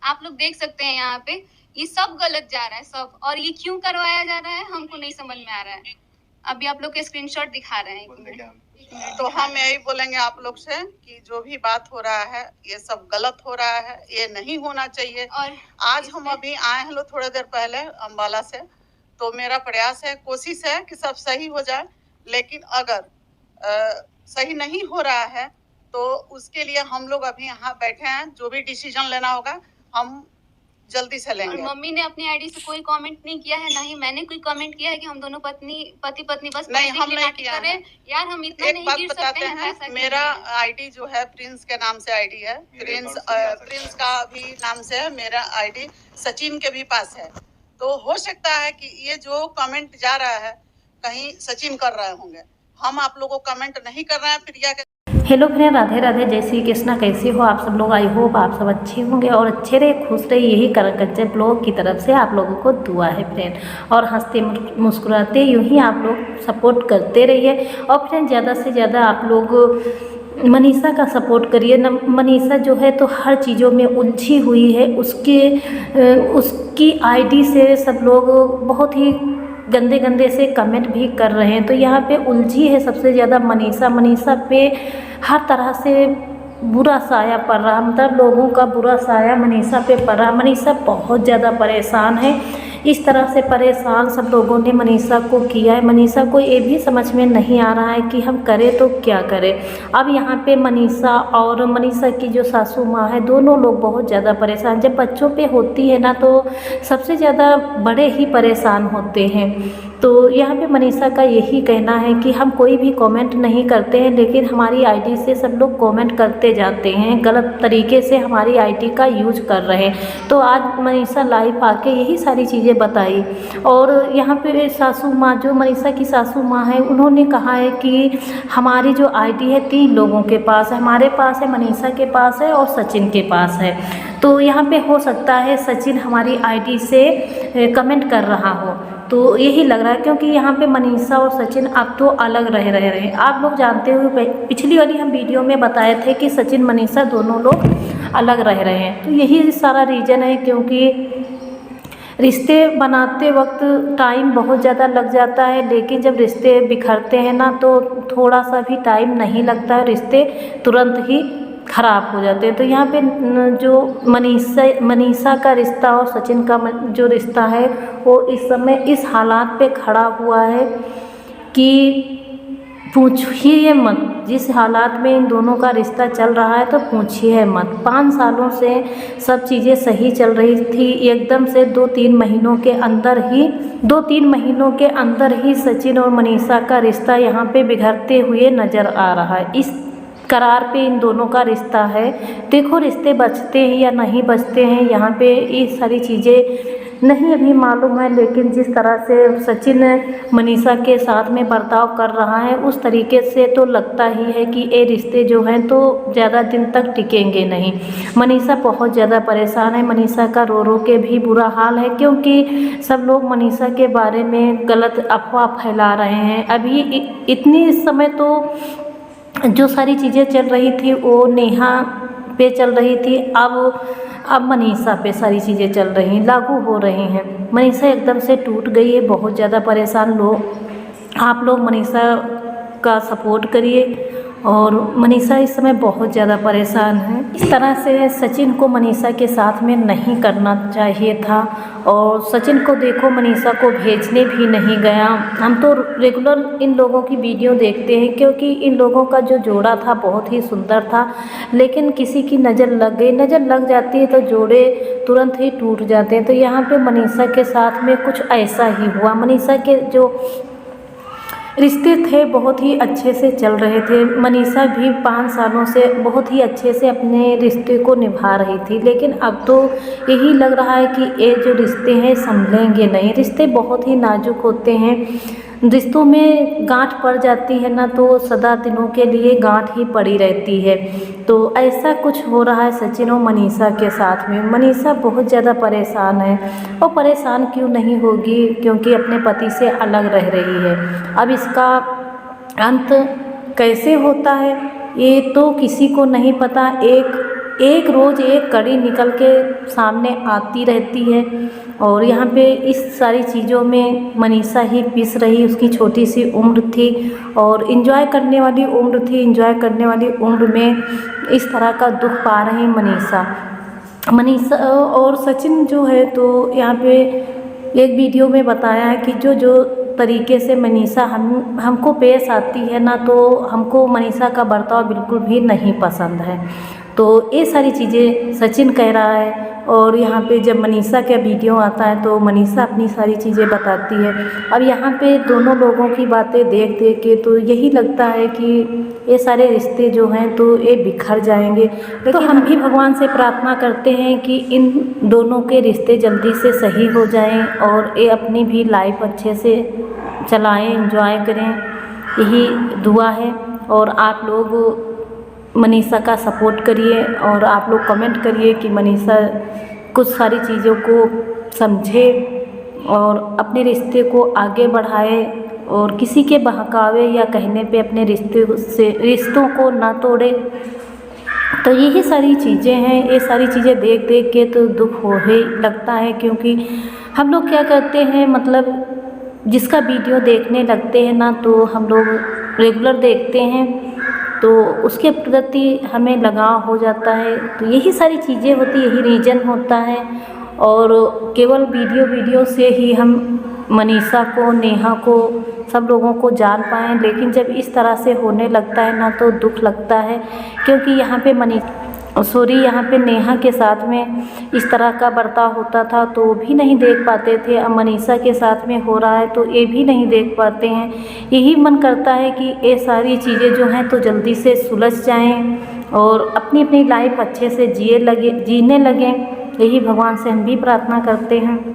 आप लोग देख सकते हैं यहाँ पे ये सब गलत जा रहा है सब, और ये क्यों करवाया जा रहा है हमको नहीं समझ में आ रहा है। अभी आप लोग के स्क्रीनशॉट दिखा रहे हैं। तो हम यही बोलेंगे आप लोग से कि जो भी बात हो रहा है ये सब गलत हो रहा है, ये नहीं होना चाहिए। और आज हम अभी आए हैं लोग थोड़ी देर पहले अम्बाला से, तो मेरा प्रयास है, कोशिश है कि सब सही हो जाए, लेकिन अगर सही नहीं हो रहा है तो उसके लिए हम लोग अभी यहाँ बैठे हैं, जो भी डिसीजन लेना होगा हम जल्दी से लेंगे। मम्मी ने अपनी आईडी से कोई कमेंट नहीं किया है, ना ही मैंने कोई कमेंट किया है कि हम दोनों पति पत्नी बस नहीं, हम नहीं किया है। यार हम इतना नहीं गिर सकते हैं। मेरा आईडी जो है प्रिंस के नाम से आईडी है, प्रिंस का भी नाम से है, मेरा आईडी सचिन के भी पास है। तो हो सकता है कि ये जो कमेंट जा रहा है कहीं सचिन कर रहे होंगे, हम आप लोगों को कमेंट नहीं कर रहे हैं प्रिया के। हेलो फ्रेंड, राधे राधे, जय श्री कृष्णा। कैसे हो आप सब लोग? आई होप आप सब अच्छे होंगे और अच्छे रहे, खुश रहे, यही करण कच्चे ब्लॉग की तरफ से आप लोगों को दुआ है फ्रेंड। और हंसते मुस्कुराते यूं ही आप लोग सपोर्ट करते रहिए। और फ्रेंड ज़्यादा से ज़्यादा आप लोग मनीषा का सपोर्ट करिए न। मनीषा जो है तो हर चीज़ों में उलझी हुई है, उसकी आईडी से सब लोग बहुत ही गंदे गंदे से कमेंट भी कर रहे हैं। तो यहाँ पे उलझी है सबसे ज़्यादा मनीषा पे हर तरह से बुरा साया पड़ रहा, मतलब लोगों का बुरा साया मनीषा पे पड़ रहा। मनीषा बहुत ज़्यादा परेशान है। इस तरह से परेशान सब लोगों ने मनीषा को किया है। मनीषा को ये भी समझ में नहीं आ रहा है कि हम करें तो क्या करें। अब यहाँ पे मनीषा और मनीषा की जो सासू माँ है, दोनों लोग बहुत ज़्यादा परेशान। जब बच्चों पे होती है ना तो सबसे ज़्यादा बड़े ही परेशान होते हैं। तो यहाँ पे मनीषा का यही कहना है कि हम कोई भी कमेंट नहीं करते हैं, लेकिन हमारी आईडी से सब लोग कमेंट करते जाते हैं, गलत तरीके से हमारी आईडी का यूज कर रहे हैं। तो आज मनीषा लाइव आके यही सारी चीज़ें बताई। और यहाँ पे सासू माँ, जो मनीषा की सासू माँ है, उन्होंने कहा है कि हमारी जो आईडी है 3 लोगों के पास है, हमारे पास है, मनीषा के पास है और सचिन के पास है। तो यहाँ पे हो सकता है सचिन हमारी आईडी से कमेंट कर रहा हो, तो यही लग रहा है, क्योंकि यहाँ पे मनीषा और सचिन अब तो अलग रह रहे हैं। आप लोग जानते हुए पिछली वाली हम वीडियो में बताए थे कि सचिन मनीषा दोनों लोग अलग रह रहे हैं। तो यही सारा रीज़न है, क्योंकि रिश्ते बनाते वक्त टाइम बहुत ज़्यादा लग जाता है, लेकिन जब रिश्ते बिखरते हैं ना तो थोड़ा सा भी टाइम नहीं लगता है, रिश्ते तुरंत ही ख़राब हो जाते हैं। तो यहाँ पे जो मनीषा का रिश्ता और सचिन का जो रिश्ता है वो इस समय इस हालात पे खड़ा हुआ है कि पूछिए मत। जिस हालात में इन दोनों का रिश्ता चल रहा है तो पूछिए मत। 5 सालों से सब चीज़ें सही चल रही थी, एकदम से 2-3 महीनों के अंदर ही सचिन और मनीषा का रिश्ता यहाँ पे बिगड़ते हुए नज़र आ रहा है। इस करार पे इन दोनों का रिश्ता है। देखो रिश्ते बचते हैं या नहीं बचते हैं, यहाँ पे ये सारी चीज़ें नहीं अभी मालूम है, लेकिन जिस तरह से सचिन मनीषा के साथ में बर्ताव कर रहा है उस तरीके से तो लगता ही है कि ये रिश्ते जो हैं तो ज़्यादा दिन तक टिकेंगे नहीं। मनीषा बहुत ज़्यादा परेशान है, मनीषा का रो रो के भी बुरा हाल है, क्योंकि सब लोग मनीषा के बारे में गलत अफवाह फैला रहे हैं। अभी इतनी समय तो जो सारी चीज़ें चल रही थी वो नेहा पे चल रही थी, अब मनीषा पे सारी चीज़ें चल रही लागू हो रही हैं। मनीषा एकदम से टूट गई है, बहुत ज़्यादा परेशान आप लोग मनीषा का सपोर्ट करिए। और मनीषा इस समय बहुत ज़्यादा परेशान है। इस तरह से सचिन को मनीषा के साथ में नहीं करना चाहिए था, और सचिन को देखो मनीषा को भेजने भी नहीं गया। हम तो रेगुलर इन लोगों की वीडियो देखते हैं, क्योंकि इन लोगों का जो जोड़ा था बहुत ही सुंदर था, लेकिन किसी की नज़र लग गई। नज़र लग जाती है तो जोड़े तुरंत ही टूट जाते हैं। तो यहाँ पे मनीषा के साथ में कुछ ऐसा ही हुआ। मनीषा के जो रिश्ते थे बहुत ही अच्छे से चल रहे थे, मनीषा भी 5 सालों से बहुत ही अच्छे से अपने रिश्ते को निभा रही थी, लेकिन अब तो यही लग रहा है कि ये जो रिश्ते हैं संभलेंगे नहीं। रिश्ते बहुत ही नाजुक होते हैं, रिश्तों में गांठ पड़ जाती है ना तो सदा दिनों के लिए गांठ ही पड़ी रहती है। तो ऐसा कुछ हो रहा है सचिन और मनीषा के साथ में। मनीषा बहुत ज़्यादा परेशान है, और परेशान क्यों नहीं होगी, क्योंकि अपने पति से अलग रह रही है। अब इसका अंत कैसे होता है ये तो किसी को नहीं पता। एक एक रोज़ एक कड़ी निकल के सामने आती रहती है। और यहाँ पे इस सारी चीज़ों में मनीषा ही पिस रही, उसकी छोटी सी उम्र थी और एंजॉय करने वाली उम्र थी। एंजॉय करने वाली उम्र में इस तरह का दुख पा रही मनीषा और सचिन जो है, तो यहाँ पे एक वीडियो में बताया है कि जो तरीके से मनीषा हमको पेश आती है ना, तो हमको मनीषा का बर्ताव बिल्कुल भी नहीं पसंद है। तो ये सारी चीज़ें सचिन कह रहा है। और यहाँ पे जब मनीषा का वीडियो आता है तो मनीषा अपनी सारी चीज़ें बताती है। अब यहाँ पे दोनों लोगों की बातें देख देख के तो यही लगता है कि ये सारे रिश्ते जो हैं तो ये बिखर जाएंगे। तो हम भी भगवान से प्रार्थना करते हैं कि इन दोनों के रिश्ते जल्दी से सही हो जाएं और ये अपनी भी लाइफ अच्छे से चलाएं, एंजॉय करें, यही दुआ है। और आप लोग मनीषा का सपोर्ट करिए और आप लोग कमेंट करिए कि मनीषा कुछ सारी चीज़ों को समझे और अपने रिश्ते को आगे बढ़ाए और किसी के बहकावे या कहने पे अपने रिश्तों को ना तोड़े। तो यही सारी चीज़ें हैं। ये सारी चीज़ें देख देख के तो दुख हो ही लगता है, क्योंकि हम लोग क्या करते हैं, मतलब जिसका वीडियो देखने लगते हैं ना तो हम लोग रेगुलर देखते हैं तो उसके प्रति हमें लगाव हो जाता है। तो यही सारी चीज़ें होती, यही रीज़न होता है। और केवल वीडियो से ही हम मनीषा को, नेहा को, सब लोगों को जान पाएँ, लेकिन जब इस तरह से होने लगता है ना तो दुख लगता है। क्योंकि यहाँ पे यहाँ पे नेहा के साथ में इस तरह का बर्ताव होता था तो भी नहीं देख पाते थे। अब मनीषा के साथ में हो रहा है तो ये भी नहीं देख पाते हैं। यही मन करता है कि ये सारी चीज़ें जो हैं तो जल्दी से सुलझ जाएं और अपनी अपनी लाइफ अच्छे से जीने लगें। यही भगवान से हम भी प्रार्थना करते हैं।